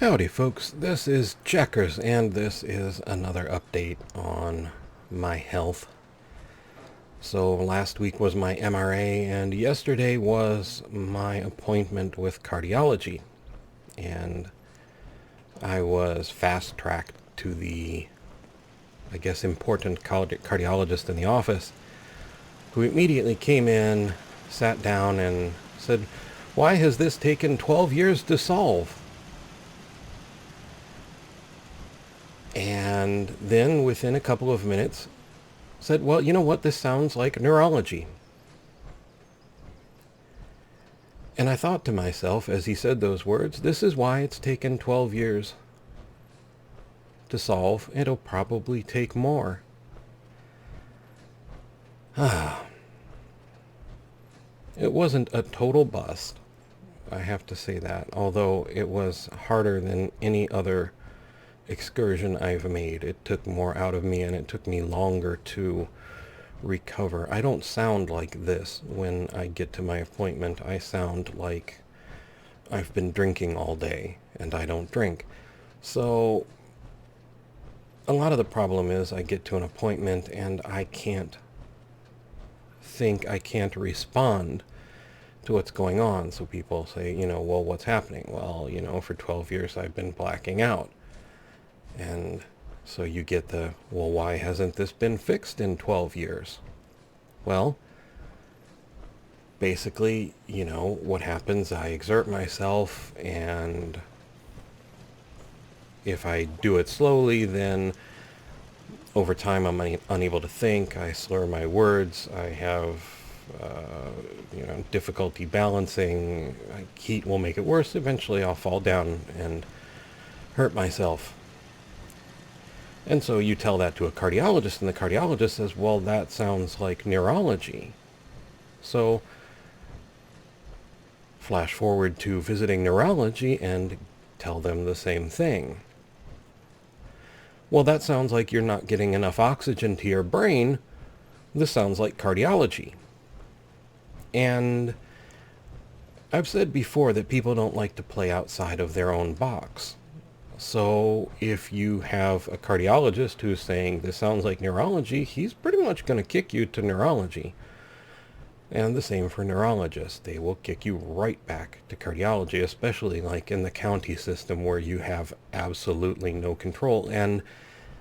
Howdy folks, this is Checkers and this is another update on my health. So last week was my MRA and yesterday was my appointment with cardiology. And I was fast-tracked to the, important cardiologist in the office, who immediately came in, sat down and said, "Why has this taken 12 years to solve?" And then within a couple of minutes said, "Well, you know what? This sounds like neurology." And I thought to myself as he said those words, this is why it's taken 12 years to solve. It'll probably take more. It wasn't a total bust, I have to say that, although it was harder than any other excursion I've made. It took more out of me and it took me longer to recover. I don't sound like this when I get to my appointment. I sound like I've been drinking all day, and I don't drink. So a lot of the problem is I get to an appointment and I can't respond to what's going on. So people say, well, what's happening? Well, for 12 years I've been blacking out. And so you get well, why hasn't this been fixed in 12 years? Well, basically, what happens, I exert myself, and if I do it slowly, then over time I'm unable to think. I slur my words. I have, difficulty balancing. Heat will make it worse. Eventually I'll fall down and hurt myself. And so you tell that to a cardiologist, and the cardiologist says, well, that sounds like neurology. So flash forward to visiting neurology and tell them the same thing. Well, that sounds like you're not getting enough oxygen to your brain. This sounds like cardiology. And I've said before that people don't like to play outside of their own box. So if you have a cardiologist who's saying this sounds like neurology, he's pretty much going to kick you to neurology. And the same for neurologists. They will kick you right back to cardiology, especially like in the county system where you have absolutely no control. And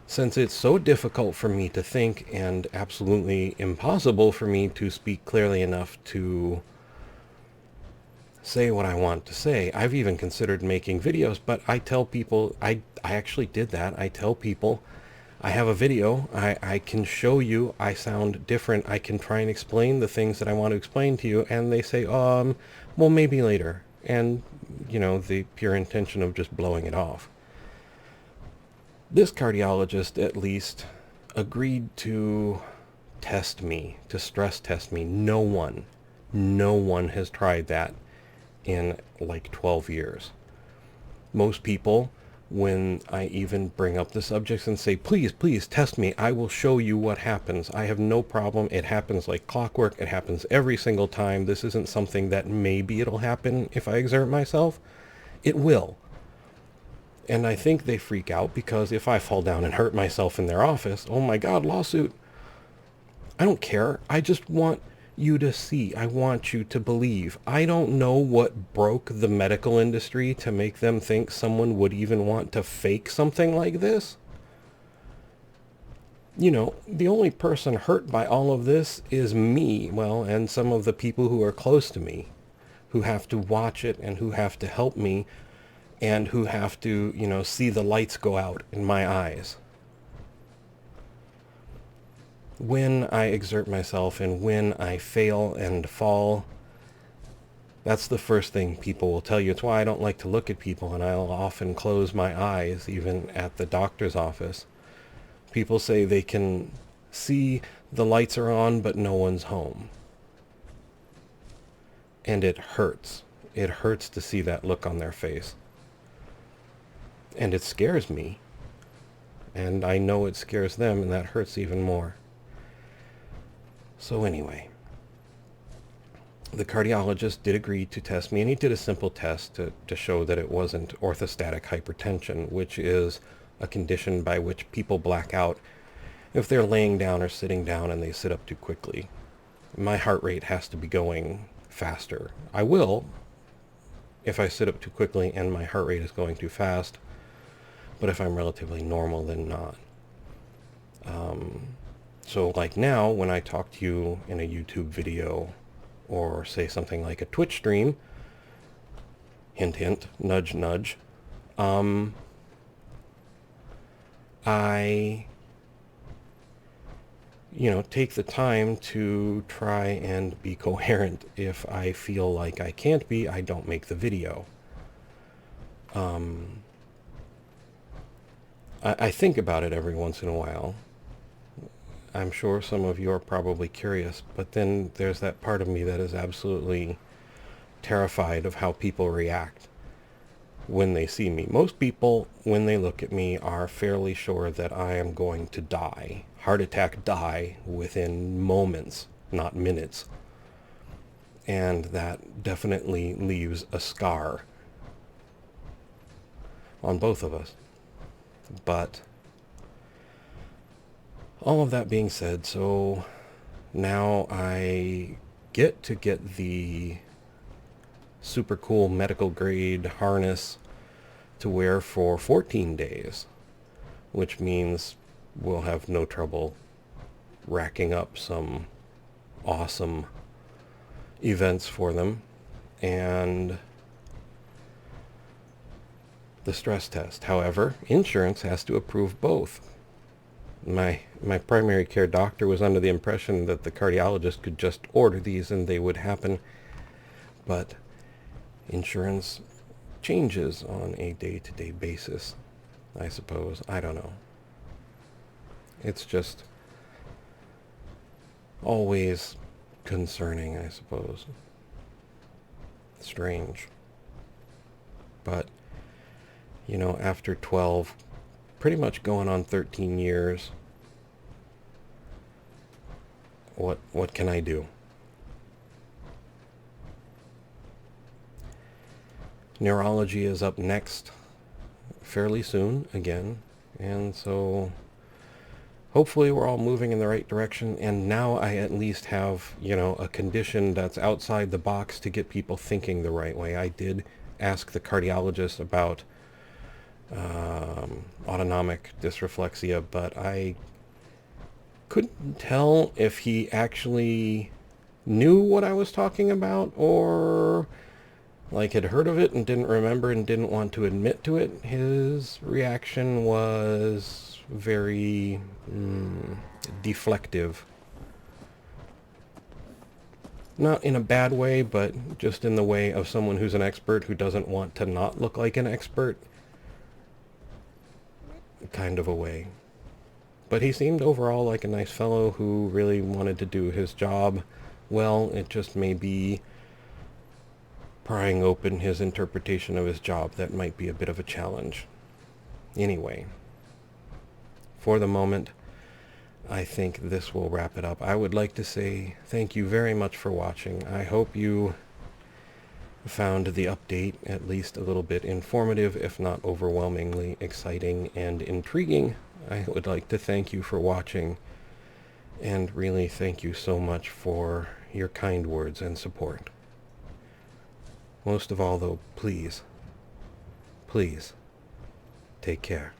since it's so difficult for me to think and absolutely impossible for me to speak clearly enough to say what I want to say, I've even considered making videos, but I tell people, I actually did that. I tell people, I have a video, I can show you I sound different, I can try and explain the things that I want to explain to you, and they say, well, maybe later, and, the pure intention of just blowing it off. This cardiologist at least agreed to test me, to stress test me. No one has tried that in like 12 years. Most people, when I even bring up the subjects and say, please test me, I will show you what happens. I have no problem. It happens like clockwork. It happens every single time. This isn't something that maybe it'll happen if I exert myself. It will. And I think they freak out because if I fall down and hurt myself in their office, oh my God, lawsuit. I don't care. I just want you to see. I want you to believe. I don't know what broke the medical industry to make them think someone would even want to fake something like this. The only person hurt by all of this is me, well, and some of the people who are close to me, who have to watch it and who have to help me and who have to, see the lights go out in my eyes. When I exert myself and when I fail and fall, that's the first thing people will tell you. It's why I don't like to look at people, and I'll often close my eyes, even at the doctor's office. People say they can see the lights are on, but no one's home. And it hurts. It hurts to see that look on their face. And it scares me. And I know it scares them, and that hurts even more. So anyway, the cardiologist did agree to test me, and he did a simple test to show that it wasn't orthostatic hypertension, which is a condition by which people black out if they're laying down or sitting down and they sit up too quickly. My heart rate has to be going faster. I will if I sit up too quickly and my heart rate is going too fast, but if I'm relatively normal, then not. So like now, when I talk to you in a YouTube video or say something like a Twitch stream, hint, hint, nudge, nudge, I, take the time to try and be coherent. If I feel like I can't be, I don't make the video. I think about it every once in a while. I'm sure some of you are probably curious, but then there's that part of me that is absolutely terrified of how people react when they see me. Most people, when they look at me, are fairly sure that I am going to die. Heart attack, die within moments, not minutes. And that definitely leaves a scar on both of us. But all of that being said, so now I get the super cool medical grade harness to wear for 14 days, which means we'll have no trouble racking up some awesome events for them. And the stress test. However, insurance has to approve both. My primary care doctor was under the impression that the cardiologist could just order these and they would happen, but insurance changes on a day-to-day basis, I suppose. I don't know. It's just always concerning, I suppose. Strange. But, after 12, pretty much going on 13 years, what can I do? Neurology is up next fairly soon again, and so hopefully we're all moving in the right direction, and now I at least have, a condition that's outside the box to get people thinking the right way. I did ask the cardiologist about autonomic dysreflexia, but I couldn't tell if he actually knew what I was talking about or had heard of it and didn't remember and didn't want to admit to it. His reaction was very deflective. Not in a bad way, but just in the way of someone who's an expert who doesn't want to not look like an expert. Kind of a way. But he seemed overall like a nice fellow who really wanted to do his job well. It just may be prying open his interpretation of his job that might be a bit of a challenge. Anyway, for the moment, I think this will wrap it up. I would like to say thank you very much for watching. I hope you found the update at least a little bit informative, if not overwhelmingly exciting and intriguing. I would like to thank you for watching, and really thank you so much for your kind words and support. Most of all, though, please, please, take care.